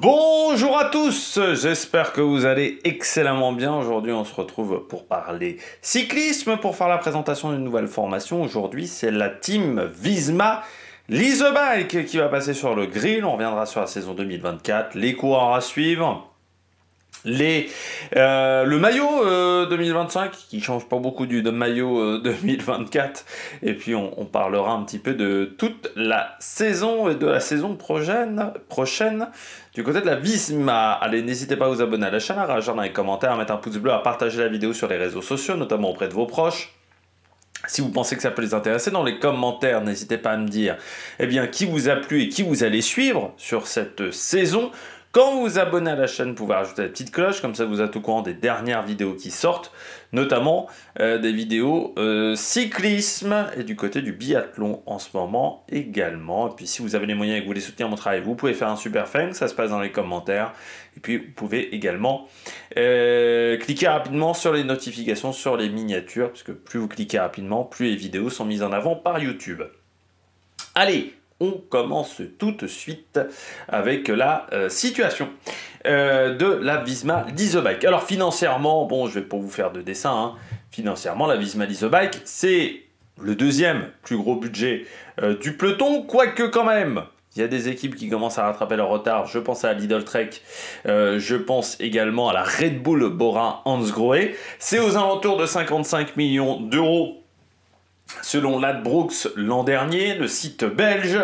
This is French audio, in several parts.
Bonjour à tous, j'espère que vous allez excellemment bien. Aujourd'hui, on se retrouve pour parler cyclisme, pour faire la présentation d'une nouvelle formation. Aujourd'hui, c'est la team Visma Lease a Bike qui va passer sur le grill. On reviendra sur la saison 2024, les coureurs à suivre. Le maillot 2025 qui change pas beaucoup de maillot 2024 et puis on parlera un petit peu de toute la saison et de la saison prochaine du côté de la Visma. Allez, n'hésitez pas à vous abonner à la chaîne, à réagir dans les commentaires, à mettre un pouce bleu, à partager la vidéo sur les réseaux sociaux, notamment auprès de vos proches. Si vous pensez que ça peut les intéresser, dans les commentaires, n'hésitez pas à me dire qui vous a plu et qui vous allez suivre sur cette saison. Quand vous vous abonnez à la chaîne, vous pouvez rajouter la petite cloche, comme ça vous êtes au courant des dernières vidéos qui sortent, notamment des vidéos cyclisme et du côté du biathlon en ce moment également. Et puis si vous avez les moyens et que vous voulez soutenir mon travail, vous pouvez faire un super thanks, ça se passe dans les commentaires. Et puis vous pouvez également cliquer rapidement sur les notifications, sur les miniatures, parce que plus vous cliquez rapidement, plus les vidéos sont mises en avant par YouTube. Allez, on commence tout de suite avec la situation de la Visma Lease a Bike. Alors financièrement, bon, je vais pas vous faire de dessin, hein. Financièrement, la Visma Lease a Bike, c'est le deuxième plus gros budget du peloton, quoique quand même, il y a des équipes qui commencent à rattraper leur retard. Je pense à Lidl Trek, je pense également à la Red Bull Bora Hansgrohe. C'est aux alentours de 55 millions d'euros. Selon Ladbrokes l'an dernier, le site belge,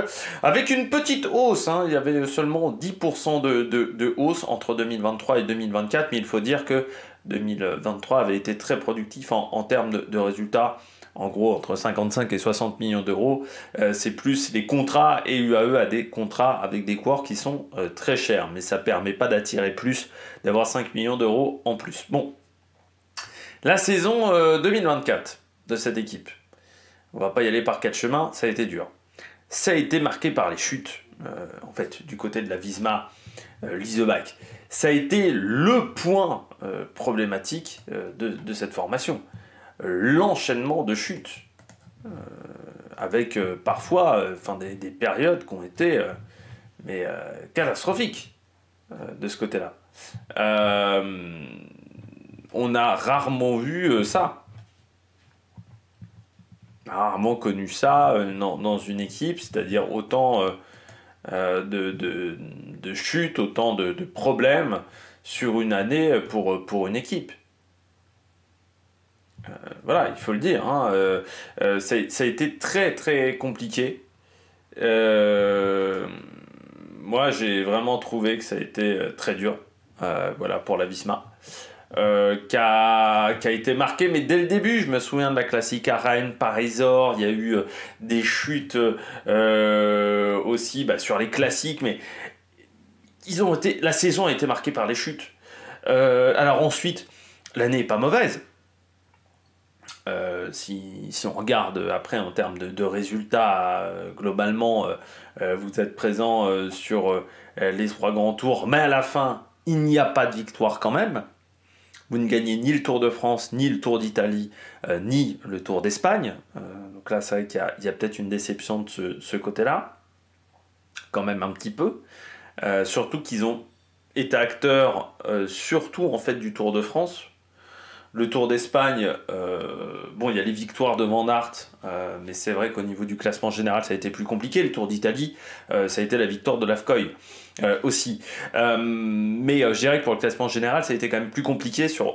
avec une petite hausse, hein, il y avait seulement 10% de hausse entre 2023 et 2024, mais il faut dire que 2023 avait été très productif en termes de résultats, en gros entre 55 et 60 millions d'euros, c'est plus les contrats, et UAE a des contrats avec des coureurs qui sont très chers, mais ça ne permet pas d'attirer plus, d'avoir 5 millions d'euros en plus. Bon, la saison 2024 de cette équipe. On va pas y aller par quatre chemins, ça a été dur. Ça a été marqué par les chutes, en fait, du côté de la Visma Lease a Bike. Ça a été le point problématique de cette formation. L'enchaînement de chutes, avec parfois des périodes qui ont été catastrophiques de ce côté-là. On a rarement vu ça. Rarement connu ça dans une équipe, c'est-à-dire autant de chutes, autant de problèmes sur une année pour une équipe. Voilà, il faut le dire, hein, ça a été très très compliqué. Moi, j'ai vraiment trouvé que ça a été très dur, voilà, pour la Visma. Qui a été marqué, mais dès le début, je me souviens de la classique à Rennes, Paris-Or, il y a eu des chutes aussi sur les classiques, mais la saison a été marquée par les chutes. Alors ensuite, l'année n'est pas mauvaise. Si on regarde après en termes de résultats, globalement, vous êtes présent sur les 3 grands tours, mais à la fin, il n'y a pas de victoire quand même. Vous ne gagnez ni le Tour de France, ni le Tour d'Italie, ni le Tour d'Espagne. Donc là, c'est vrai qu'il y a peut-être une déception de ce côté-là, quand même un petit peu. Surtout qu'ils ont été acteurs, surtout en fait du Tour de France. Le Tour d'Espagne, bon, il y a les victoires de Van Aert, mais c'est vrai qu'au niveau du classement général, ça a été plus compliqué. Le Tour d'Italie, ça a été la victoire de Lafcoy. Aussi. Mais je dirais que pour le classement général, ça a été quand même plus compliqué sur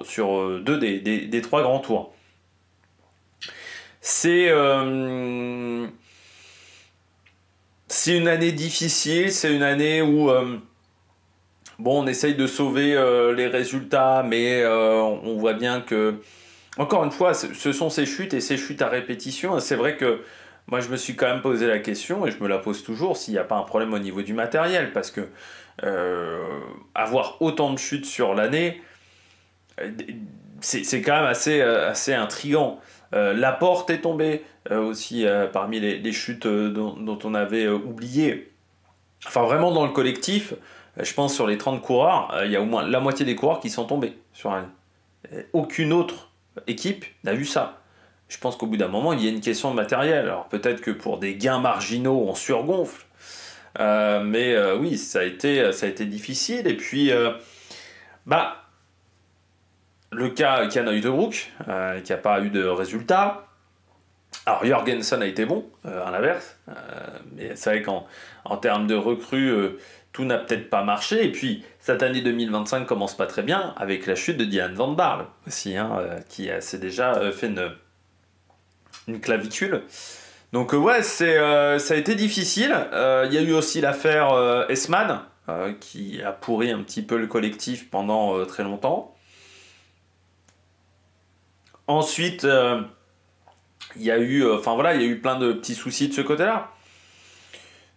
2 des 3 grands tours. C'est une année difficile, c'est une année où on essaye de sauver les résultats, mais on voit bien que, encore une fois, ce sont ces chutes et ces chutes à répétition. C'est vrai que moi, je me suis quand même posé la question, et je me la pose toujours, s'il n'y a pas un problème au niveau du matériel, parce que avoir autant de chutes sur l'année, c'est quand même assez intriguant. Laporte est tombé aussi parmi les chutes dont on avait oublié. Enfin, vraiment, dans le collectif, je pense sur les 30 coureurs, il y a au moins la moitié des coureurs qui sont tombés sur l'année. Aucune autre équipe n'a vu ça. Je pense qu'au bout d'un moment, il y a une question de matériel. Alors peut-être que pour des gains marginaux, on surgonfle. Mais oui, ça a été difficile. Et puis, le cas Kian Uydebroek, qui n'a pas eu de résultat. Alors Jorgensen a été bon, à l'inverse. Mais c'est vrai qu'en termes de recrues, tout n'a peut-être pas marché. Et puis, cette année 2025 commence pas très bien, avec la chute de Dylan Van Baarle aussi, qui s'est déjà fait une clavicule. Donc ouais, ça a été difficile. Il y a eu aussi l'affaire Esman, qui a pourri un petit peu le collectif pendant très longtemps. Ensuite, il y a eu, il y a eu plein de petits soucis de ce côté-là.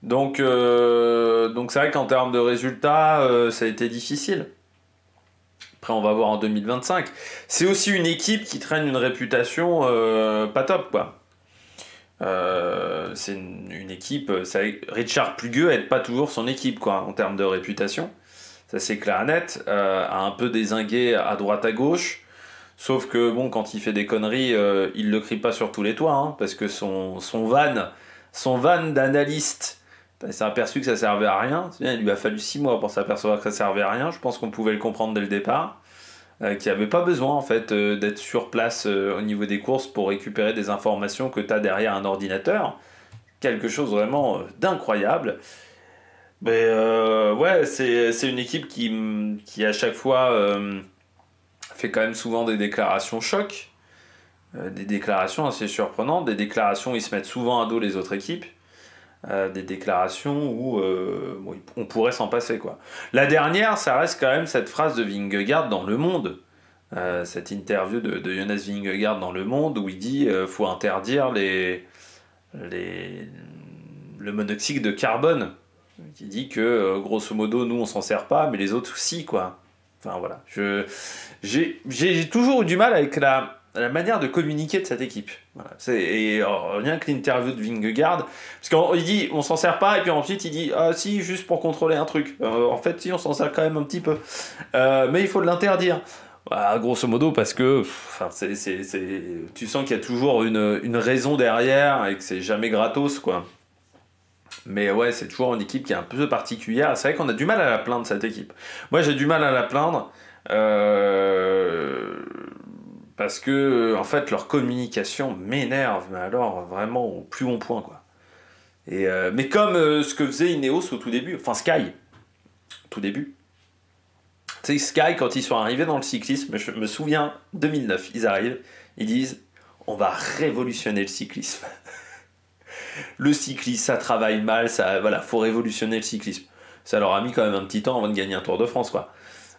Donc c'est vrai qu'en termes de résultats, ça a été difficile. Après, on va voir en 2025. C'est aussi une équipe qui traîne une réputation pas top, quoi. C'est une équipe, Richard Plugueux aide pas toujours son équipe, quoi, en termes de réputation. Ça, c'est clair et net. A un peu dézingué à droite à gauche. Sauf que, bon, quand il fait des conneries, il le crie pas sur tous les toits, parce que son van d'analyste, il s'est aperçu que ça servait à rien. Il lui a fallu 6 mois pour s'apercevoir que ça servait à rien. Je pense qu'on pouvait le comprendre dès le départ. Qu'il n'y avait pas besoin, en fait, d'être sur place au niveau des courses pour récupérer des informations que tu as derrière un ordinateur. Quelque chose vraiment d'incroyable. Mais ouais, c'est une équipe qui à chaque fois fait quand même souvent des déclarations choc, des déclarations assez surprenantes, des déclarations où ils se mettent souvent à dos les autres équipes, des déclarations où on pourrait s'en passer, quoi. La dernière, ça reste quand même cette phrase de Vingegaard dans Le Monde, cette interview de Jonas Vingegaard dans Le Monde où il dit faut interdire le monoxyde de carbone, qui dit que grosso modo nous on s'en sert pas mais les autres aussi, quoi. Enfin voilà, j'ai toujours eu du mal avec la manière de communiquer de cette équipe. Voilà. Rien que l'interview de Vingegaard, parce qu'il dit on s'en sert pas, et puis ensuite il dit ah si, juste pour contrôler un truc. En fait, si, on s'en sert quand même un petit peu. Mais il faut l'interdire. Bah, grosso modo, parce que tu sens qu'il y a toujours une raison derrière et que c'est jamais gratos, quoi. Mais ouais, c'est toujours une équipe qui est un peu particulière. C'est vrai qu'on a du mal à la plaindre, cette équipe. Moi, j'ai du mal à la plaindre. Parce que, en fait, leur communication m'énerve, mais alors vraiment au plus bon point, quoi. Mais comme ce que faisait Ineos au tout début, enfin Sky, au tout début. Tu sais, Sky, quand ils sont arrivés dans le cyclisme, je me souviens, 2009, ils arrivent, ils disent on va révolutionner le cyclisme. Le cyclisme, ça travaille mal, faut révolutionner le cyclisme. Ça leur a mis quand même un petit temps avant de gagner un Tour de France, quoi.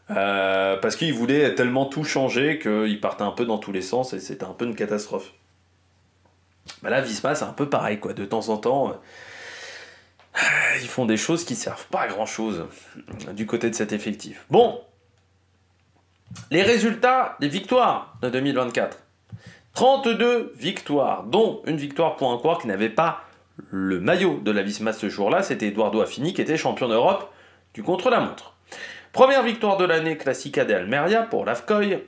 Parce qu'ils voulaient tellement tout changer qu'ils partaient un peu dans tous les sens et c'était un peu une catastrophe. Bah là, Visma, c'est un peu pareil, quoi. De temps en temps, ils font des choses qui servent pas à grand chose du côté de cet effectif. Bon, les résultats des victoires de 2024. 32 victoires, dont une victoire pour un coureur qui n'avait pas le maillot de la Visma ce jour-là. C'était Eduardo Affini qui était champion d'Europe du contre-la-montre. Première victoire de l'année, Classica de Almeria pour l'Afcoy,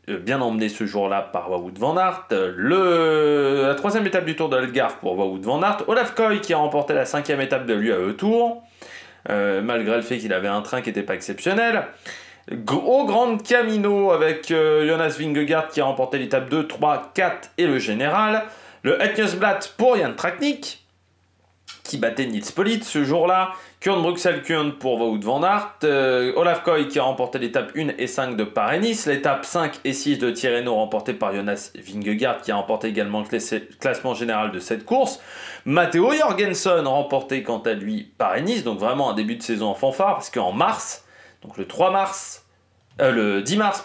bien emmené ce jour-là par Wout van Aert. La troisième étape du Tour de l'Algarve pour Wout van Aert. Olaf Koy qui a remporté la cinquième étape de l'UAE Tour, malgré le fait qu'il avait un train qui n'était pas exceptionnel. Au Grand Camino avec Jonas Vingegaard qui a remporté l'étape 2, 3, 4 et le général. Le Etniusblatt pour Jan Tratnik qui battait Nils Politt ce jour-là. Kuurne Bruxelles-Kuurne pour Wout van Aert. Olaf Koy qui a remporté l'étape 1 et 5 de Paris-Nice. L'étape 5 et 6 de Tirreno remportée par Jonas Vingegaard qui a remporté également le classement général de cette course. Matteo Jorgensen remporté quant à lui Paris-Nice. Donc vraiment un début de saison en fanfare parce qu'en mars, donc le 10 mars,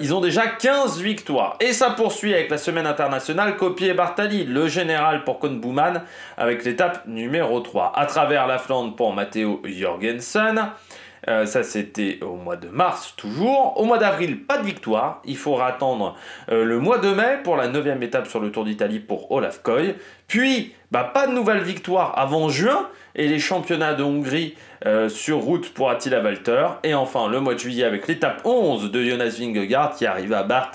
ils ont déjà 15 victoires. Et ça poursuit avec la semaine internationale, Coppi et Bartali, le général pour Koen Bouwman, avec l'étape numéro 3. À travers la Flandre pour Matteo Jorgensen. Ça, c'était au mois de mars, toujours. Au mois d'avril, pas de victoire. Il faudra attendre le mois de mai pour la 9e étape sur le Tour d'Italie pour Olaf Koy. Puis, pas de nouvelle victoire avant juin. Et les championnats de Hongrie sur route pour Attila Valter. Et enfin, le mois de juillet avec l'étape 11 de Jonas Vingegaard qui arrive à Bart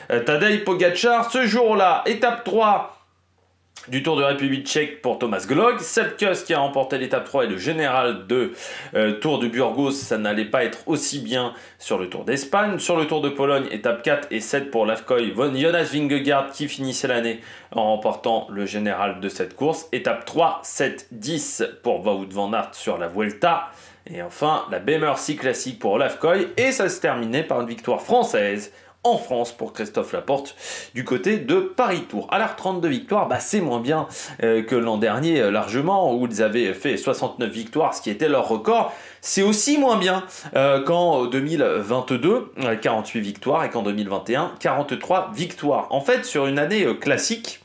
Tadej Pogacar. Ce jour-là, étape 3, du Tour de République tchèque pour Thomas Glog, Sepp Kuss qui a remporté l'étape 3 et le général de Tour de Burgos, ça n'allait pas être aussi bien sur le Tour d'Espagne. Sur le Tour de Pologne, étape 4 et 7 pour Lafkoy, Jonas Vingegaard qui finissait l'année en remportant le général de cette course. Étape 3, 7, 10 pour Wout van Aert sur la Vuelta. Et enfin, la BMC Classique pour Lafkoy. Et ça se terminait par une victoire française en France pour Christophe Laporte du côté de Paris-Tours. Alors 32 victoires, c'est moins bien que l'an dernier largement, où ils avaient fait 69 victoires, ce qui était leur record. C'est aussi moins bien qu'en 2022, 48 victoires, et qu'en 2021, 43 victoires. En fait, sur une année classique,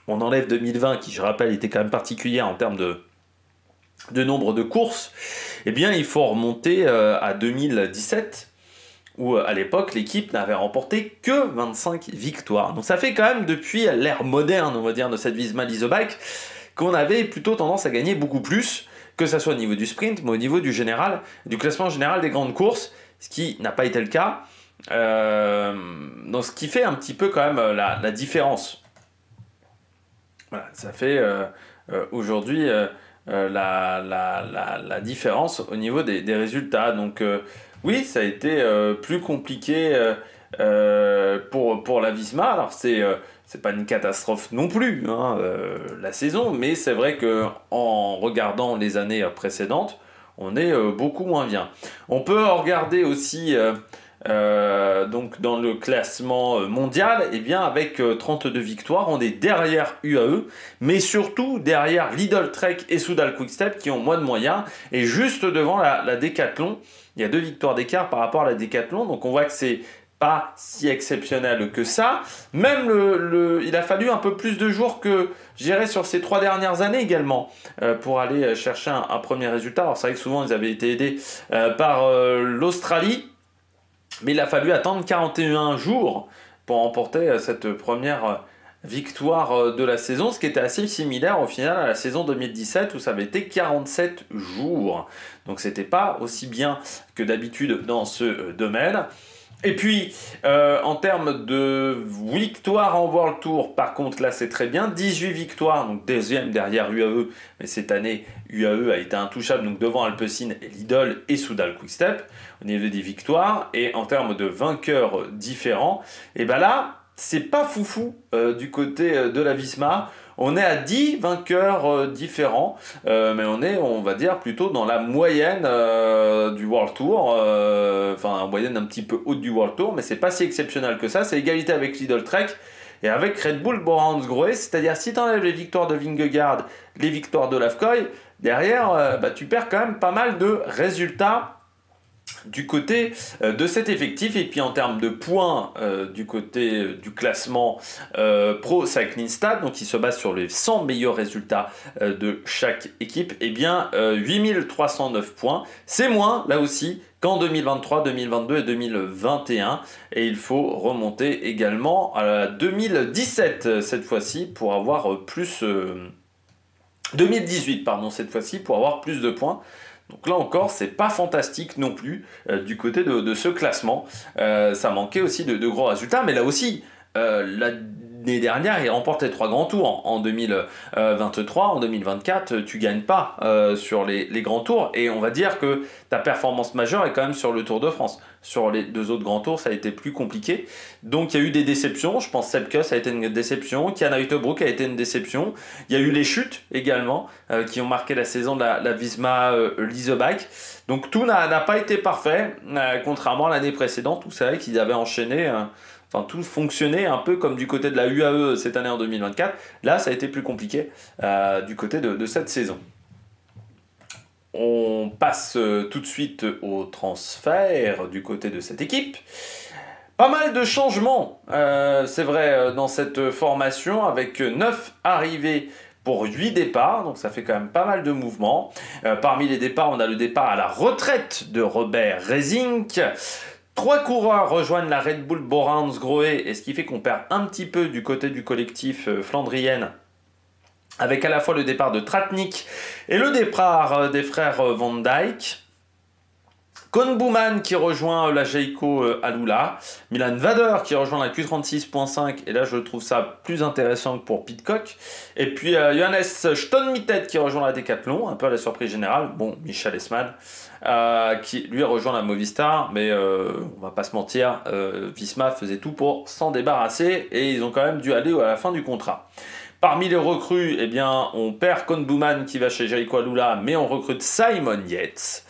on enlève 2020, qui je rappelle était quand même particulière en termes de nombre de courses, eh bien il faut remonter à 2017, où à l'époque l'équipe n'avait remporté que 25 victoires. Donc ça fait quand même depuis l'ère moderne, on va dire, de cette Visma Leaseback, qu'on avait plutôt tendance à gagner beaucoup plus, que ce soit au niveau du sprint, mais au niveau du général, du classement général des grandes courses, ce qui n'a pas été le cas. Donc ce qui fait un petit peu quand même la différence. Voilà, ça fait aujourd'hui la différence au niveau des résultats. Donc oui, ça a été plus compliqué pour la Visma. Alors c'est pas une catastrophe non plus, hein, la saison, mais c'est vrai que en regardant les années précédentes, on est beaucoup moins bien. On peut regarder aussi donc dans le classement mondial, et bien avec 32 victoires, on est derrière UAE, mais surtout derrière Lidl Trek et Soudal Quickstep qui ont moins de moyens, et juste devant la Decathlon. Il y a 2 victoires d'écart par rapport à la Decathlon, donc on voit que c'est pas si exceptionnel que ça. Même il a fallu un peu plus de jours que, je dirais, sur ces 3 dernières années également, pour aller chercher un premier résultat. Alors c'est vrai que souvent ils avaient été aidés par l'Australie, mais il a fallu attendre 41 jours pour remporter cette première victoire de la saison, ce qui était assez similaire au final à la saison 2017 où ça avait été 47 jours. Donc c'était pas aussi bien que d'habitude dans ce domaine. Et puis, en termes de victoires en World Tour, par contre, là, c'est très bien. 18 victoires, donc deuxième derrière UAE. Mais cette année, UAE a été intouchable, donc devant Alpecin et Lidl et Soudal Quickstep, au niveau des victoires. Et en termes de vainqueurs différents, et ben là, c'est pas foufou du côté de la Visma. On est à 10 vainqueurs différents, mais on est, on va dire, plutôt dans la moyenne du World Tour, enfin, la moyenne un petit peu haute du World Tour, mais c'est pas si exceptionnel que ça. C'est égalité avec Lidl Trek et avec Red Bull Bora Hansgrohe, c'est-à-dire si tu enlèves les victoires de Vingegaard, les victoires de Lafkoy, derrière, tu perds quand même pas mal de résultats du côté de cet effectif. Et puis en termes de points du côté du classement Pro Cycling Stats, donc qui se base sur les 100 meilleurs résultats de chaque équipe, et bien 8309 points, c'est moins là aussi qu'en 2023, 2022 et 2021, et il faut remonter également à 2017 cette fois-ci pour avoir plus 2018 pardon, cette fois-ci pour avoir plus de points. Donc là encore, c'est pas fantastique non plus du côté de ce classement. Ça manquait aussi de gros résultats, mais là aussi, l'année dernière, il remportait 3 grands tours. En 2023, en 2024, tu gagnes pas sur les grands tours. Et on va dire que ta performance majeure est quand même sur le Tour de France. Sur les 2 autres grands tours, ça a été plus compliqué. Donc il y a eu des déceptions. Je pense que Sepp Kuss a été une déception. Kiana Uttebrook a été une déception. Il y a eu les chutes également qui ont marqué la saison de la Visma Leaseback. Donc tout n'a pas été parfait, contrairement à l'année précédente où c'est vrai qu'ils avaient enchaîné... Enfin, tout fonctionnait un peu comme du côté de la UAE cette année en 2024. Là, ça a été plus compliqué du côté de cette saison. On passe tout de suite au transfert du côté de cette équipe. Pas mal de changements, c'est vrai, dans cette formation, avec 9 arrivées pour 8 départs, donc ça fait quand même pas mal de mouvements. Parmi les départs, on a le départ à la retraite de Robert Resink. 3 coureurs rejoignent la Red Bull Bora Hansgrohe, et ce qui fait qu'on perd un petit peu du côté du collectif flandrienne, avec à la fois le départ de Tratnik et le départ des frères Van Dijk. Kon Bouman qui rejoint la Jayco Alula, Milan Vader qui rejoint la Q36.5, et là je trouve ça plus intéressant que pour Pidcock, et puis Johannes Stonmitted qui rejoint la Decathlon, un peu à la surprise générale, bon, Michel Esmal, qui lui rejoint la Movistar, mais on va pas se mentir, Visma faisait tout pour s'en débarrasser, et ils ont quand même dû aller à la fin du contrat. Parmi les recrues, eh bien, on perd Kon Bouman qui va chez Jayco Alula, mais on recrute Simon Yates.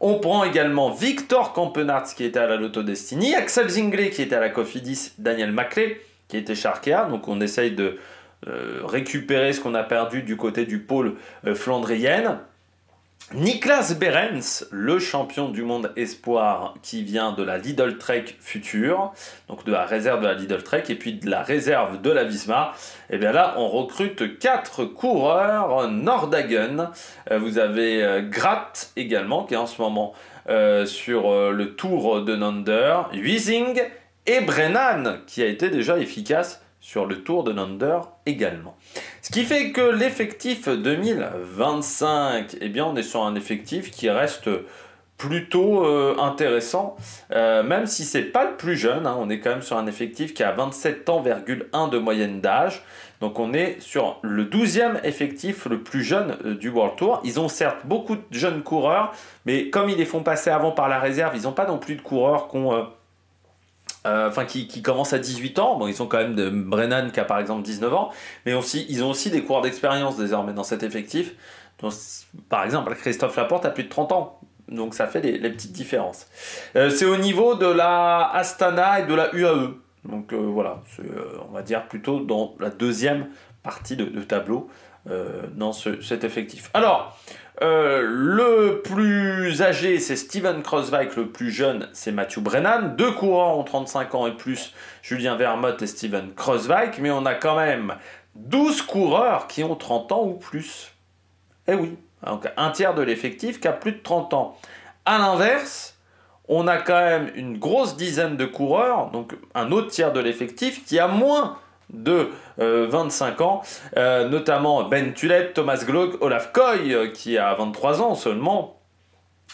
On prend également Victor Campenaerts qui était à la Lotto Destiny, Axel Zingler qui était à la Cofidis, Daniel Maclay qui était chez Arkea. Donc on essaye de récupérer ce qu'on a perdu du côté du pôle flandrienne. Niklas Behrens, le champion du monde espoir qui vient de la Lidl Trek Future, donc de la réserve de la Lidl Trek et puis de la réserve de la Visma. Et bien là, on recrute 4 coureurs Nordhagen. Vous avez Gratt également qui est en ce moment sur le Tour de Nander, Huizing et Brennan qui a été déjà efficace sur le Tour de Nander également. Ce qui fait que l'effectif 2025, eh bien on est sur un effectif qui reste plutôt intéressant, même si c'est pas le plus jeune, hein, on est quand même sur un effectif qui a 27 ans,1 de moyenne d'âge, donc on est sur le 12e effectif le plus jeune du World Tour. Ils ont certes beaucoup de jeunes coureurs, mais comme ils les font passer avant par la réserve, ils n'ont pas non plus de coureurs qui commencent à 18 ans. Bon, ils ont quand même de Brennan qui a par exemple 19 ans, mais aussi, ils ont aussi des coureurs d'expérience désormais dans cet effectif. Donc, par exemple, Christophe Laporte a plus de 30 ans, donc ça fait les petites différences. C'est au niveau de la Astana et de la UAE. Donc voilà, on va dire plutôt dans la deuxième partie de tableau dans cet effectif. Alors, le plus âgé, c'est Steven Kruijswijk, le plus jeune, c'est Mathieu Brennan. 2 coureurs ont 35 ans et plus, Julien Vermote et Steven Kruijswijk, mais on a quand même 12 coureurs qui ont 30 ans ou plus. Eh oui, donc un tiers de l'effectif qui a plus de 30 ans. A l'inverse, on a quand même une grosse dizaine de coureurs, donc un autre tiers de l'effectif qui a moins de 25 ans, notamment Ben Tullet, Thomas Glock, Olaf Koy qui a 23 ans seulement,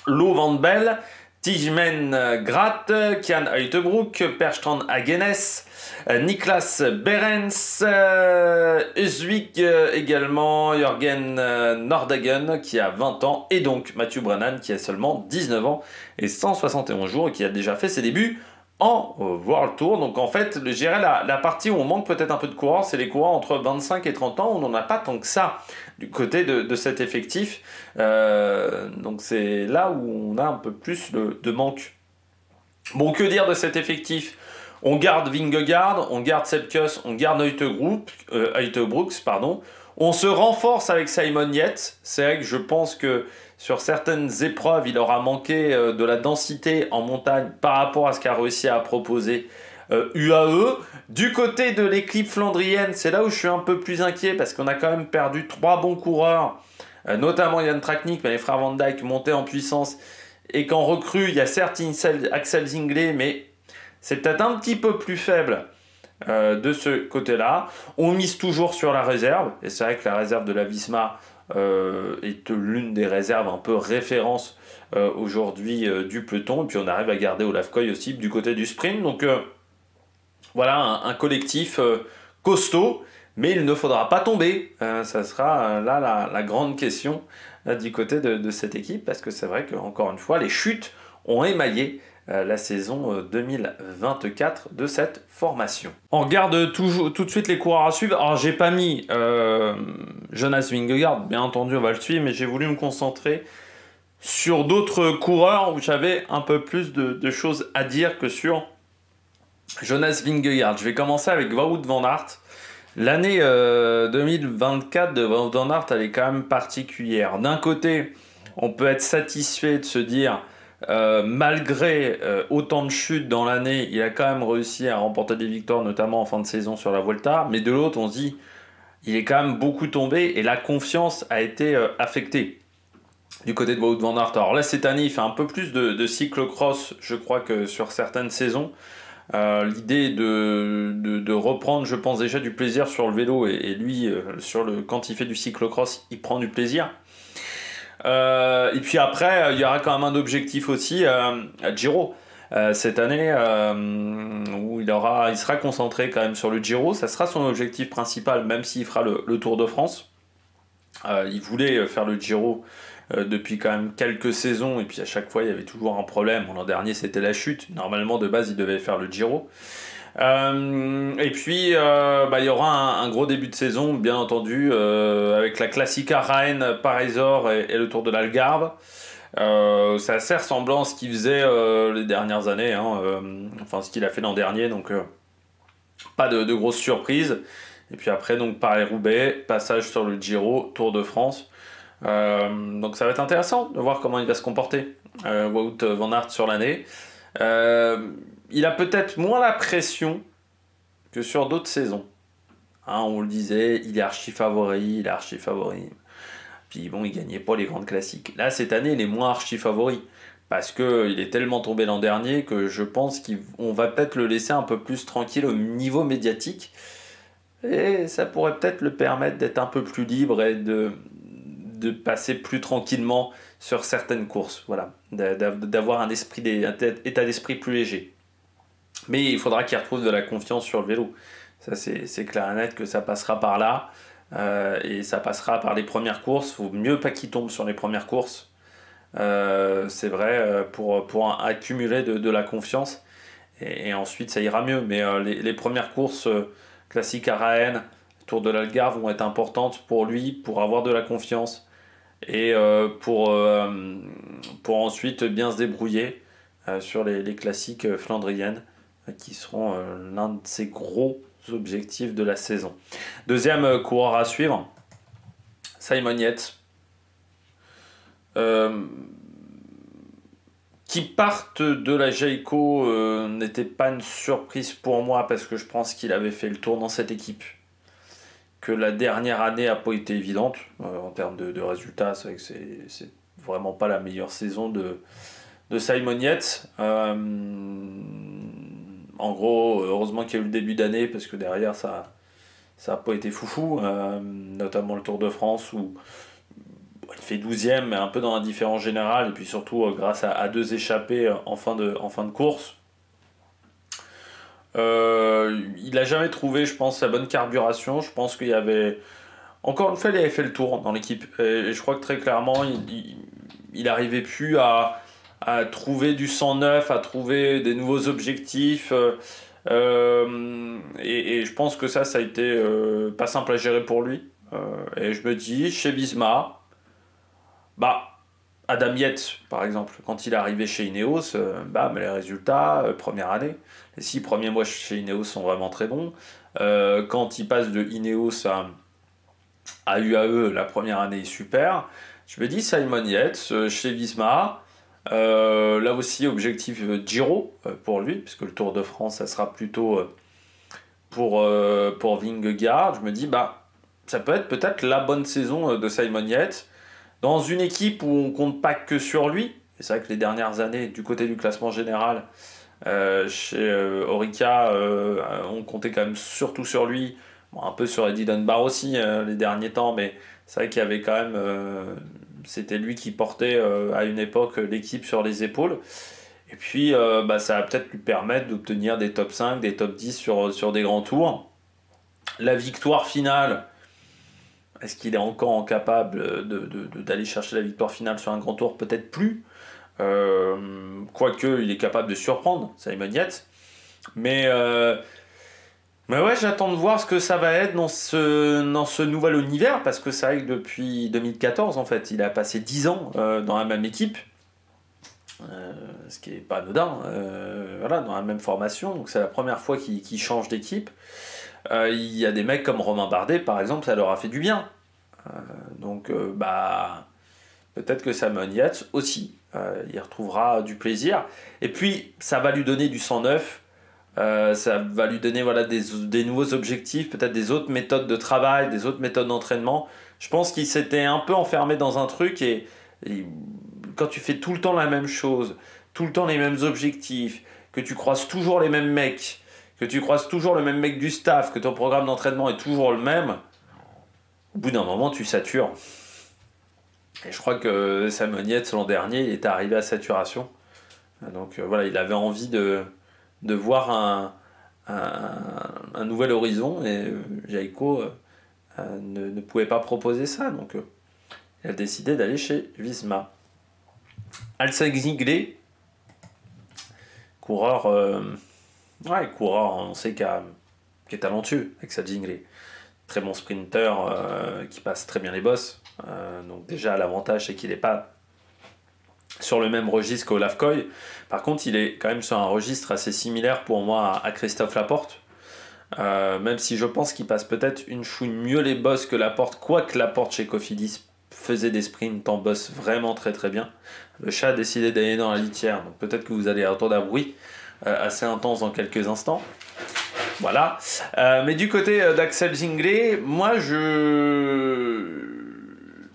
Lo Van Bell, Tijmen Gratt, Kian Uijtebroek, Perstrand Hagenes, Niklas Behrens, Uswik également, Jørgen Nordhagen qui a 20 ans, et donc Mathieu Brennan qui a seulement 19 ans et 171 jours et qui a déjà fait ses débuts en World Tour. Donc en fait, je dirais la partie où on manque peut-être un peu de coureurs, c'est les coureurs entre 25 et 30 ans, on n'en a pas tant que ça du côté de cet effectif. Donc c'est là où on a un peu plus de manque. Bon, que dire de cet effectif? On garde Vingegaard, on garde Sepkus, on garde Uijtebroek, pardon. On se renforce avec Simon Yates. C'est vrai que je pense que sur certaines épreuves, il aura manqué de la densité en montagne par rapport à ce qu'a réussi à proposer UAE. Du côté de l'équipe flandrienne, c'est là où je suis un peu plus inquiet parce qu'on a quand même perdu 3 bons coureurs, notamment Jan Tratnik, mais les frères Van Dijk montés en puissance. Et qu'en recrue, il y a certes Axel Zingler, mais c'est peut-être un petit peu plus faible de ce côté-là. On mise toujours sur la réserve, et c'est vrai que la réserve de la Visma est l'une des réserves un peu référence aujourd'hui du peloton, et puis on arrive à garder Olaf Koy aussi du côté du sprint. Donc voilà un collectif costaud, mais il ne faudra pas tomber. Ça sera là la grande question du côté de cette équipe, parce que c'est vrai qu'encore une fois, les chutes ont émaillé la saison 2024 de cette formation. On regarde tout de suite les coureurs à suivre. Alors j'ai pas mis Jonas Vingegaard, bien entendu on va le suivre, mais j'ai voulu me concentrer sur d'autres coureurs où j'avais un peu plus de choses à dire que sur Jonas Vingegaard. Je vais commencer avec Wout van Aert. L'année 2024 de Wout van Aert, elle est quand même particulière. D'un côté, on peut être satisfait de se dire malgré autant de chutes dans l'année, il a quand même réussi à remporter des victoires, notamment en fin de saison sur la Vuelta. Mais de l'autre, on se dit, il est quand même beaucoup tombé et la confiance a été affectée du côté de Wout van Aert. Alors là, cette année, il fait un peu plus de cyclocross, je crois, que sur certaines saisons. L'idée de reprendre, je pense, déjà du plaisir sur le vélo, et lui, quand il fait du cyclocross, il prend du plaisir. Et puis après, il y aura quand même un objectif aussi à Giro. Cette année, où il sera concentré quand même sur le Giro, ça sera son objectif principal, même s'il fera le Tour de France. Il voulait faire le Giro depuis quand même quelques saisons, et puis à chaque fois il y avait toujours un problème. L'an dernier c'était la chute, normalement de base il devait faire le Giro. Et puis il y aura un gros début de saison, bien entendu, avec la Classica Rennes, Parisor et le Tour de l'Algarve. C'est assez ressemblant à ce qu'il faisait les dernières années, hein, enfin ce qu'il a fait l'an dernier, donc pas de grosses surprises. Et puis après, donc Paris-Roubaix, passage sur le Giro, Tour de France. Donc ça va être intéressant de voir comment il va se comporter, Wout van Aert sur l'année. Il a peut-être moins la pression que sur d'autres saisons. Hein, on le disait, il est archi favori. Puis bon, il gagnait pas les grandes classiques. Là, cette année, il est moins archi favori. Parce qu'il est tellement tombé l'an dernier que je pense qu'on va peut-être le laisser un peu plus tranquille au niveau médiatique. Et ça pourrait peut-être le permettre d'être un peu plus libre et de passer plus tranquillement sur certaines courses. Voilà, d'avoir un état d'esprit plus léger. Mais il faudra qu'il retrouve de la confiance sur le vélo. Ça, c'est clair et net que ça passera par là. Et ça passera par les premières courses. Il vaut mieux pas qu'il tombe sur les premières courses. C'est vrai, pour accumuler de la confiance. Et ensuite, ça ira mieux. Mais les premières courses classiques à Rennes, Tour de l'Algarve vont être importantes pour lui, pour avoir de la confiance. Et pour ensuite bien se débrouiller sur les classiques flandriennes, qui seront l'un de ses gros objectifs de la saison. Deuxième coureur à suivre, Simon Yates. Qui partent de la Jayco n'était pas une surprise pour moi, parce que je pense qu'il avait fait le tour dans cette équipe. Que la dernière année n'a pas été évidente en termes de résultats. C'est vrai que c'est vraiment pas la meilleure saison de Simon Yates. En gros, heureusement qu'il y a eu le début d'année, parce que derrière ça n'a pas été foufou, notamment le Tour de France où il fait 12e, mais un peu dans l'indifférence générale, et puis surtout grâce à deux échappées en fin de course. Il n'a jamais trouvé, je pense, sa bonne carburation. Je pense qu'il y avait... Encore une fois, il avait fait le tour dans l'équipe. Et je crois que très clairement, il n'arrivait plus à trouver du sang neuf, à trouver des nouveaux objectifs. Et je pense que ça a été pas simple à gérer pour lui. Et je me dis, chez Visma, Adam Yates, par exemple, quand il est arrivé chez Ineos, les résultats, première année, les 6 premiers mois chez Ineos sont vraiment très bons. Quand il passe de Ineos à UAE, la première année est super. Je me dis, Simon Yates, chez Visma, là aussi, objectif Giro pour lui, puisque le Tour de France, ça sera plutôt pour Vingegaard. Je me dis, ça peut être peut-être la bonne saison de Simon Yates, dans une équipe où on compte pas que sur lui. Et c'est vrai que les dernières années, du côté du classement général, chez Orica, on comptait quand même surtout sur lui. Bon, un peu sur Eddie Dunbar aussi les derniers temps, mais c'est vrai qu'il y avait quand même... c'était lui qui portait à une époque l'équipe sur les épaules. Et puis ça va peut-être lui permettre d'obtenir des top 5, des top 10 sur des grands tours. La victoire finale, est-ce qu'il est encore capable d'aller chercher la victoire finale sur un grand tour? Peut-être plus. Quoique, il est capable de surprendre Simon Yates. Mais ouais, j'attends de voir ce que ça va être dans ce nouvel univers, parce que c'est vrai que depuis 2014, en fait, il a passé 10 ans dans la même équipe. Ce qui n'est pas anodin, dans la même formation. Donc c'est la première fois qu'il change d'équipe. Il y a des mecs comme Romain Bardet, par exemple, ça leur a fait du bien. Peut-être que Simon Yates aussi, il retrouvera du plaisir. Et puis, ça va lui donner du sang neuf. Ça va lui donner des nouveaux objectifs, peut-être des autres méthodes de travail, des autres méthodes d'entraînement. Je pense qu'il s'était un peu enfermé dans un truc, et quand tu fais tout le temps la même chose, tout le temps les mêmes objectifs, que tu croises toujours les mêmes mecs, que tu croises toujours le même mec du staff, que ton programme d'entraînement est toujours le même, au bout d'un moment tu satures. Et je crois que Samuel Yates l'an dernier, il était arrivé à saturation. Donc voilà, il avait envie de voir un nouvel horizon et Jaïko ne pouvait pas proposer ça. Donc il a décidé d'aller chez Visma. Alsace-Zinglé, coureur, coureur, on sait qui est talentueux, Alsace-Zinglé. Très bon sprinter qui passe très bien les bosses. Donc déjà l'avantage c'est qu'il n'est pas sur le même registre qu'Olaf Koy. Par contre il est quand même sur un registre assez similaire pour moi à Christophe Laporte. Même si je pense qu'il passe peut-être une chouille mieux les bosses que Laporte, quoique Laporte chez Cofidis faisait des sprints en boss vraiment très très bien. Le chat a décidé d'aller dans la litière, donc peut-être que vous allez entendre un bruit assez intense dans quelques instants. Voilà. Mais du côté d'Axel Zinglé, moi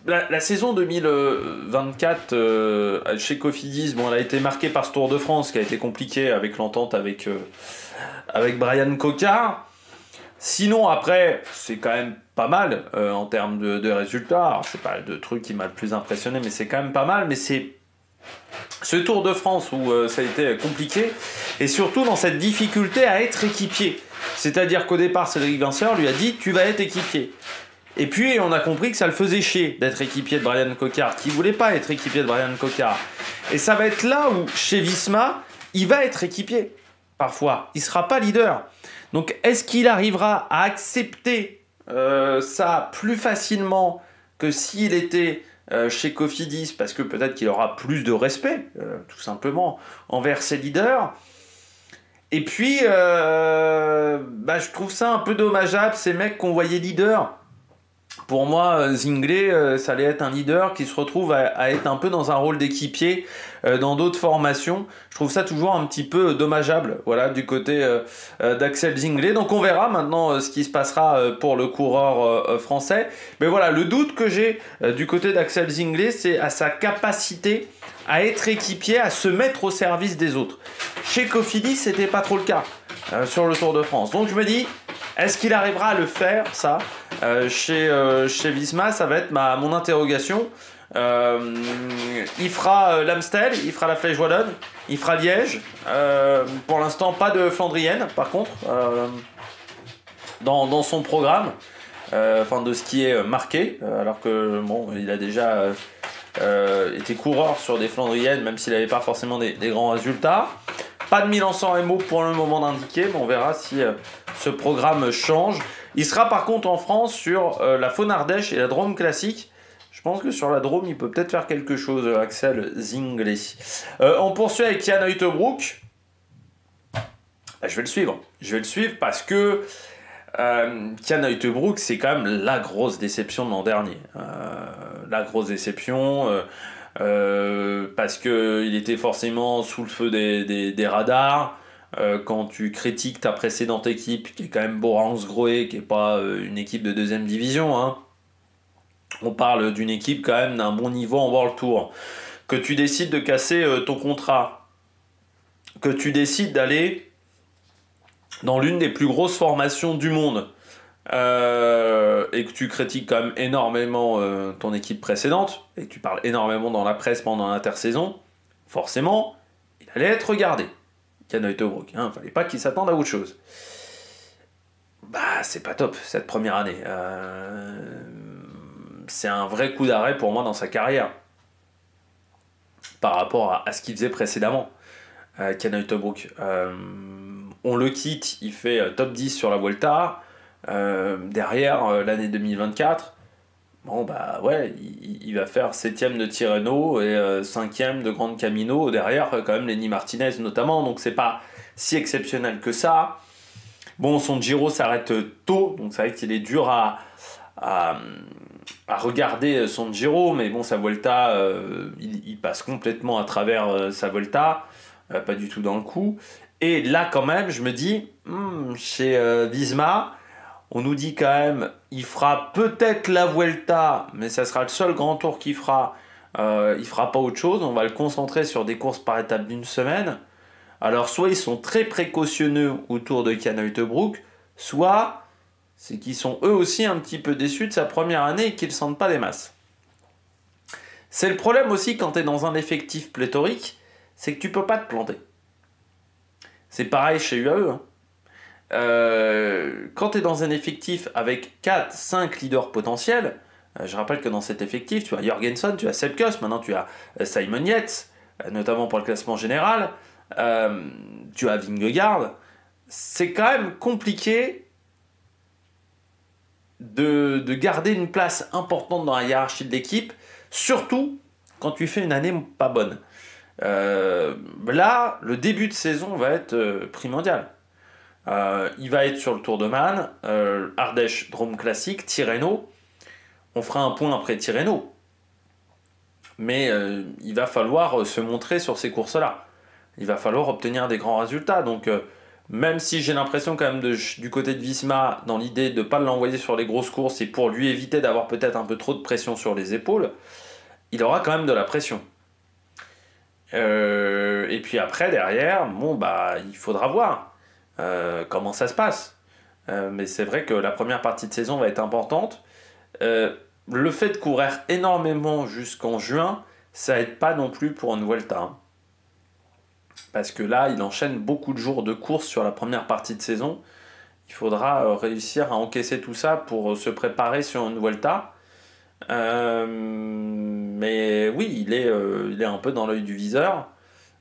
la saison 2024 chez Cofidis, bon, elle a été marquée par ce Tour de France qui a été compliqué avec l'entente avec Brian Cocard. Sinon, après, c'est quand même pas mal en termes de résultats. Alors, c'est pas le truc qui m'a le plus impressionné, mais c'est quand même pas mal. Mais c'est ce Tour de France où ça a été compliqué, et surtout dans cette difficulté à être équipier. C'est-à-dire qu'au départ, Cédric Vinceur lui a dit « tu vas être équipier ». Et puis, on a compris que ça le faisait chier d'être équipier de Brian Cocard, qui voulait pas être équipier de Brian Cocard. Et ça va être là où, chez Visma, il va être équipier, parfois. Il sera pas leader. Donc, est-ce qu'il arrivera à accepter ça plus facilement que s'il était chez Cofidis, parce que peut-être qu'il aura plus de respect, tout simplement, envers ses leaders. Et puis, je trouve ça un peu dommageable, ces mecs qu'on voyait leaders. Pour moi, Zinglé, ça allait être un leader qui se retrouve à être un peu dans un rôle d'équipier dans d'autres formations. Je trouve ça toujours un petit peu dommageable, voilà, du côté d'Axel Zinglé. Donc on verra maintenant ce qui se passera pour le coureur français. Mais voilà, le doute que j'ai du côté d'Axel Zinglé, c'est à sa capacité à être équipier, à se mettre au service des autres. Chez Cofidis, c'était pas trop le cas sur le Tour de France. Donc je me dis, est-ce qu'il arrivera à le faire, ça chez Visma? Ça va être mon interrogation. Il fera l'Amstel, il fera la Flèche Wallonne, il fera Liège. Pour l'instant, pas de Flandrienne, par contre, dans son programme. De ce qui est marqué, alors que bon, il a déjà été coureur sur des Flandriennes, même s'il n'avait pas forcément des grands résultats. Pas de Milan-San Remo pour le moment d'indiquer, mais on verra si ce programme change. Il sera par contre en France sur la Faune Ardèche et la Drôme classique. Je pense que sur la Drôme, il peut peut-être faire quelque chose, Axel Zinglé. On poursuit avec Jan Uijtdebroek. Je vais le suivre. Je vais le suivve parce que Jan Uijtdebroek, c'est quand même la grosse déception de l'an dernier. La grosse déception... parce qu'il était forcément sous le feu des radars. Quand tu critiques ta précédente équipe, qui est quand même Bora-Hansgrohe, qui n'est pas une équipe de deuxième division, hein. On parle d'une équipe quand même d'un bon niveau en World Tour. Que tu décides de casser ton contrat, que tu décides d'aller dans l'une des plus grosses formations du monde, et que tu critiques quand même énormément ton équipe précédente, et que tu parles énormément dans la presse pendant l'intersaison, forcément, il allait être regardé. Jan Uijtdebroek, hein, fallait pas qu'il s'attende à autre chose. C'est pas top, cette première année. C'est un vrai coup d'arrêt pour moi dans sa carrière, par rapport à ce qu'il faisait précédemment. Jan Uijtdebroek. On le quitte, il fait top 10 sur la Vuelta. Derrière l'année 2024, il va faire 7ème de Tirreno et 5ème de Grande Camino, derrière quand même Lenny Martinez notamment, donc c'est pas si exceptionnel que ça. Bon, son Giro s'arrête tôt, donc c'est vrai qu'il est dur à regarder son Giro, mais bon, sa Vuelta, il passe complètement à travers sa Vuelta, pas du tout dans le coup. Et là quand même, je me dis, chez Visma, on nous dit quand même, il fera peut-être la Vuelta, mais ça sera le seul grand tour qu'il fera. Il fera pas autre chose. On va le concentrer sur des courses par étape d'une semaine. Alors, soit ils sont très précautionneux autour de Jan Uijtdebroek, soit c'est qu'ils sont eux aussi un petit peu déçus de sa première année et qu'ils ne sentent pas des masses. C'est le problème aussi quand tu es dans un effectif pléthorique, c'est que tu peux pas te planter. C'est pareil chez UAE. Hein. Quand tu es dans un effectif avec 4-5 leaders potentiels, je rappelle que dans cet effectif, tu as Jorgensen, tu as Sepp Kuss, maintenant tu as Simon Yates, notamment pour le classement général, tu as Vingegaard. C'est quand même compliqué de garder une place importante dans la hiérarchie de l'équipe, surtout quand tu fais une année pas bonne. Là, le début de saison va être primordial. Il va être sur le Tour de Man, Ardèche, Drôme Classique, Tirreno. On fera un point après Tirreno. Mais il va falloir se montrer sur ces courses-là. Il va falloir obtenir des grands résultats. Donc, même si j'ai l'impression quand même du côté de Visma, dans l'idée de ne pas l'envoyer sur les grosses courses et pour lui éviter d'avoir peut-être un peu trop de pression sur les épaules, il aura quand même de la pression. Et puis après, derrière, il faudra voir comment ça se passe. Mais c'est vrai que la première partie de saison va être importante. Le fait de courir énormément jusqu'en juin, ça aide pas non plus pour une Vuelta. Hein. Parce que là, il enchaîne beaucoup de jours de course sur la première partie de saison. Il faudra réussir à encaisser tout ça pour se préparer sur une Vuelta. Mais oui, il est un peu dans l'œil du viseur.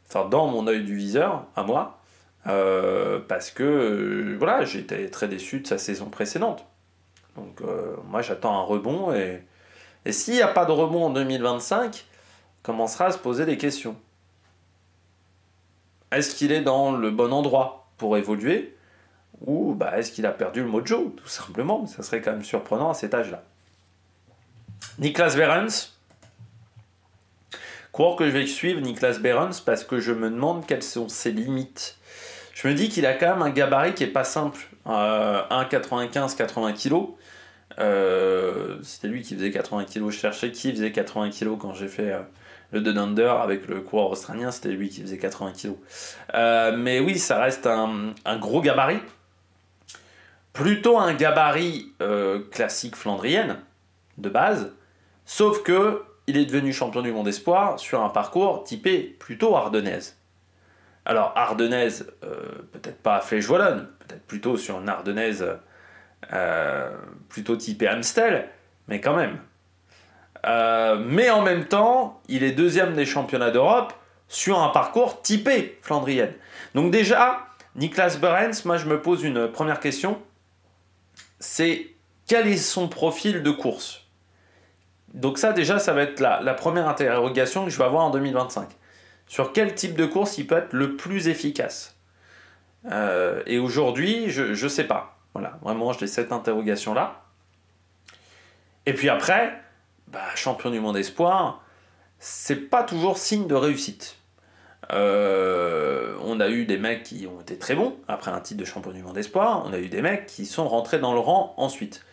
Enfin, dans mon œil du viseur, à moi. Parce que, voilà, j'étais très déçu de sa saison précédente. Donc, moi, j'attends un rebond. Et s'il n'y a pas de rebond en 2025, on commencera à se poser des questions. Est-ce qu'il est dans le bon endroit pour évoluer? Ou est-ce qu'il a perdu le mojo, tout simplement? Ça serait quand même surprenant à cet âge-là. Niklas Behrens. Coureur que je vais suivre, Niklas Behrens, parce que je me demande quelles sont ses limites. Je me dis qu'il a quand même un gabarit qui n'est pas simple. 1,95-80 kg. C'était lui qui faisait 80 kg. Je cherchais qui faisait 80 kg quand j'ai fait le Down Under avec le coureur australien. C'était lui qui faisait 80 kg. Mais oui, ça reste un gros gabarit. Plutôt un gabarit classique flandrienne, de base. Sauf que il est devenu champion du monde espoir sur un parcours typé plutôt ardennaise. Alors, ardennaise, peut-être pas à Flèche Wallonne, peut-être plutôt sur une ardennaise plutôt typée Amstel, mais quand même. Mais en même temps, il est deuxième des championnats d'Europe sur un parcours typé flandrienne. Donc déjà, Niklas Behrens, moi je me pose une première question, c'est quel est son profil de course? Donc ça déjà, ça va être la première interrogation que je vais avoir en 2025. Sur quel type de course il peut être le plus efficace? Et aujourd'hui, je ne sais pas. Voilà, vraiment, j'ai cette interrogation-là. Et puis après, champion du monde espoir, c'est pas toujours signe de réussite. On a eu des mecs qui ont été très bons après un titre de champion du monde espoir. On a eu des mecs qui sont rentrés dans le rang ensuite.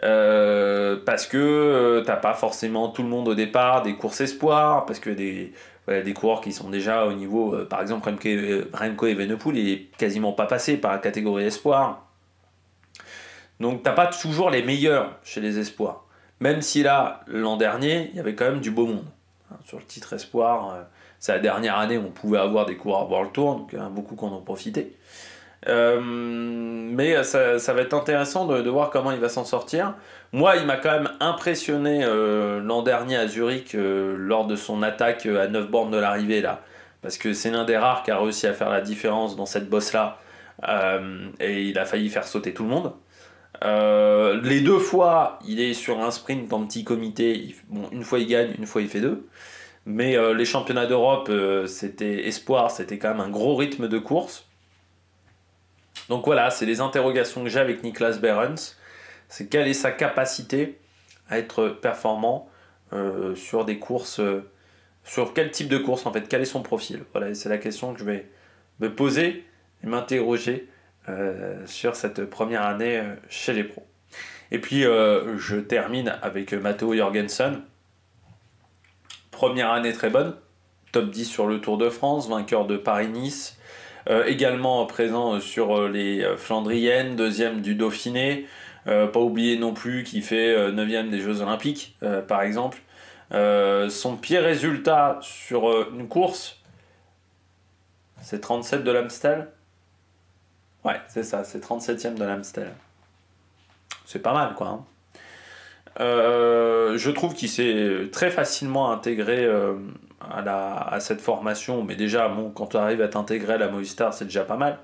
Parce que t'as pas forcément tout le monde au départ des courses espoirs, parce que des coureurs qui sont déjà au niveau, par exemple Remco Evenepoel, il est quasiment pas passé par la catégorie espoir. Donc t'as pas toujours les meilleurs chez les espoirs. Même si là, l'an dernier, il y avait quand même du beau monde. Sur le titre espoir, c'est la dernière année où on pouvait avoir des coureurs World Tour, donc il y en a beaucoup qui en ont profité. Mais ça va être intéressant de voir comment il va s'en sortir. Moi, il m'a quand même impressionné l'an dernier à Zurich lors de son attaque à 9 bornes de l'arrivée là, parce que c'est l'un des rares qui a réussi à faire la différence dans cette bosse là, et il a failli faire sauter tout le monde. Les deux fois, il est sur un sprint en petit comité. Une fois il gagne, une fois il fait deux. Mais les championnats d'Europe, c'était espoir, c'était quand même un gros rythme de course. Donc voilà, c'est les interrogations que j'ai avec Niklas Behrens. C'est quelle est sa capacité à être performant sur des courses, sur quel type de course en fait, quel est son profil. Voilà, c'est la question que je vais me poser et m'interroger sur cette première année chez les pros. Et puis je termine avec Matteo Jorgensen. Première année très bonne, top 10 sur le Tour de France, vainqueur de Paris-Nice. Également présent sur les Flandriennes, deuxième du Dauphiné. Pas oublier non plus qu'il fait 9e des Jeux Olympiques, par exemple. Son pire résultat sur une course, c'est 37 de l'Amstel. Ouais, c'est ça, c'est 37e de l'Amstel. C'est pas mal, quoi. Hein. Je trouve qu'il s'est très facilement intégré à cette formation, mais déjà, bon, quand tu arrives à t'intégrer à la Movistar, c'est déjà pas mal.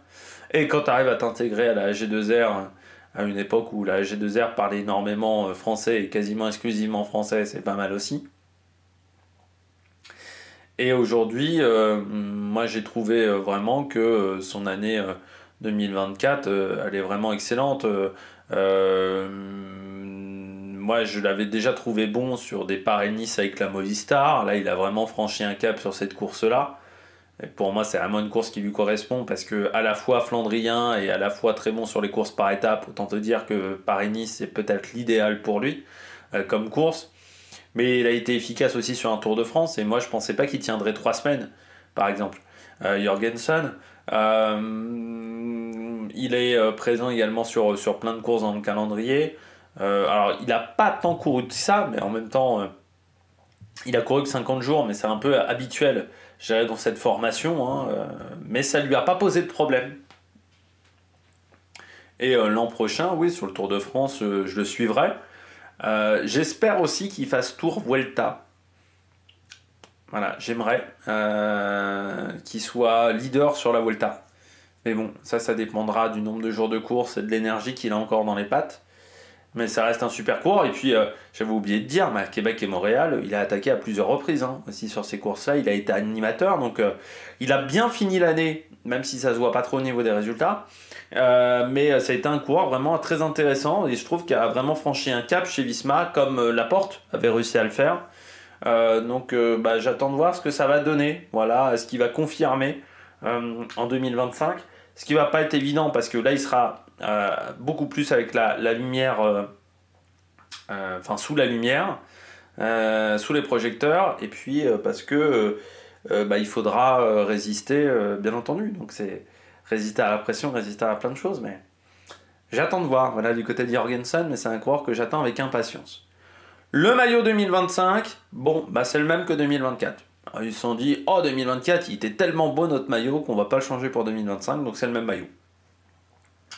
Et quand tu arrives à t'intégrer à la AG2R, à une époque où la AG2R parlait énormément français et quasiment exclusivement français, c'est pas mal aussi. Et aujourd'hui, moi j'ai trouvé vraiment que son année 2024, elle est vraiment excellente. Moi je l'avais déjà trouvé bon sur des Paris-Nice avec la Movistar. Là il a vraiment franchi un cap sur cette course-là. Et pour moi c'est vraiment une course qui lui correspond parce que à la fois flandrien et à la fois très bon sur les courses par étapes. Autant te dire que Paris-Nice c'est peut-être l'idéal pour lui comme course. Mais il a été efficace aussi sur un Tour de France et moi je pensais pas qu'il tiendrait 3 semaines par exemple. Jorgensen, il est présent également sur plein de courses dans le calendrier. Alors il n'a pas tant couru que ça, mais en même temps il a couru que 50 jours, mais c'est un peu habituel, je dirais, dans cette formation, hein, mais ça lui a pas posé de problème. Et l'an prochain, oui, sur le Tour de France, je le suivrai. J'espère aussi qu'il fasse Tour Vuelta. Voilà, j'aimerais qu'il soit leader sur la Vuelta. Mais bon, ça dépendra du nombre de jours de course et de l'énergie qu'il a encore dans les pattes. Mais ça reste un super cours. Et puis, j'avais oublié de dire, mais à Québec et Montréal, il a attaqué à plusieurs reprises. Hein, aussi sur ces courses-là, il a été animateur. Donc, il a bien fini l'année, même si ça se voit pas trop au niveau des résultats. Mais ça a été un coureur vraiment très intéressant. Et je trouve qu'il a vraiment franchi un cap chez Visma, comme Laporte avait réussi à le faire. Donc, j'attends de voir ce que ça va donner. Voilà, ce qu'il va confirmer en 2025. Ce qui va pas être évident, parce que là, il sera... beaucoup plus avec la lumière, sous la lumière, sous les projecteurs, et puis parce que il faudra résister, bien entendu. Donc c'est résister à la pression, résister à plein de choses, mais j'attends de voir. Voilà, du côté de Jorgensen, mais c'est un coureur que j'attends avec impatience. Le maillot 2025, bon, c'est le même que 2024. Alors, ils se sont dit, oh 2024, il était tellement beau notre maillot qu'on va pas le changer pour 2025, donc c'est le même maillot.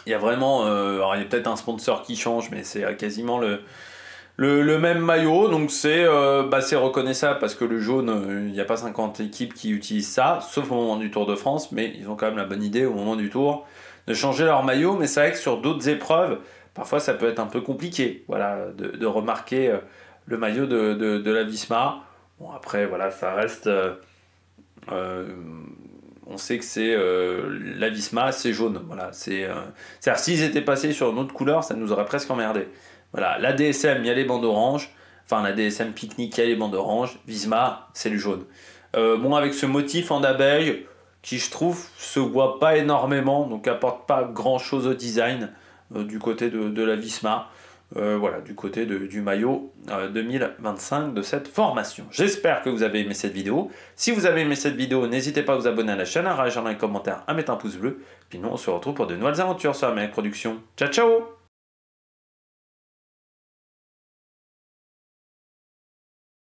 Il y a vraiment, alors il y a peut-être un sponsor qui change, mais c'est quasiment le même maillot, donc c'est reconnaissable parce que le jaune, il n'y a pas 50 équipes qui utilisent ça, sauf au moment du Tour de France, mais ils ont quand même la bonne idée au moment du Tour de changer leur maillot, mais c'est vrai que sur d'autres épreuves, parfois ça peut être un peu compliqué, voilà, de remarquer le maillot de la Visma. Bon après, voilà, ça reste... on sait que c'est la Visma, c'est jaune. Voilà, c'est-à-dire s'ils étaient passés sur une autre couleur, ça nous aurait presque emmerdé. Voilà, la DSM, il y a les bandes oranges. Enfin, la DSM Picnic, il y a les bandes oranges. Visma, c'est le jaune. Avec ce motif en abeille, qui je trouve se voit pas énormément, donc apporte pas grand-chose au design du côté de la Visma. Voilà, du côté du maillot 2025 de cette formation. J'espère que vous avez aimé cette vidéo. Si vous avez aimé cette vidéo, n'hésitez pas à vous abonner à la chaîne, à réagir dans les commentaires, à mettre un pouce bleu. Puis nous, on se retrouve pour de nouvelles aventures sur la Production. Ciao, ciao!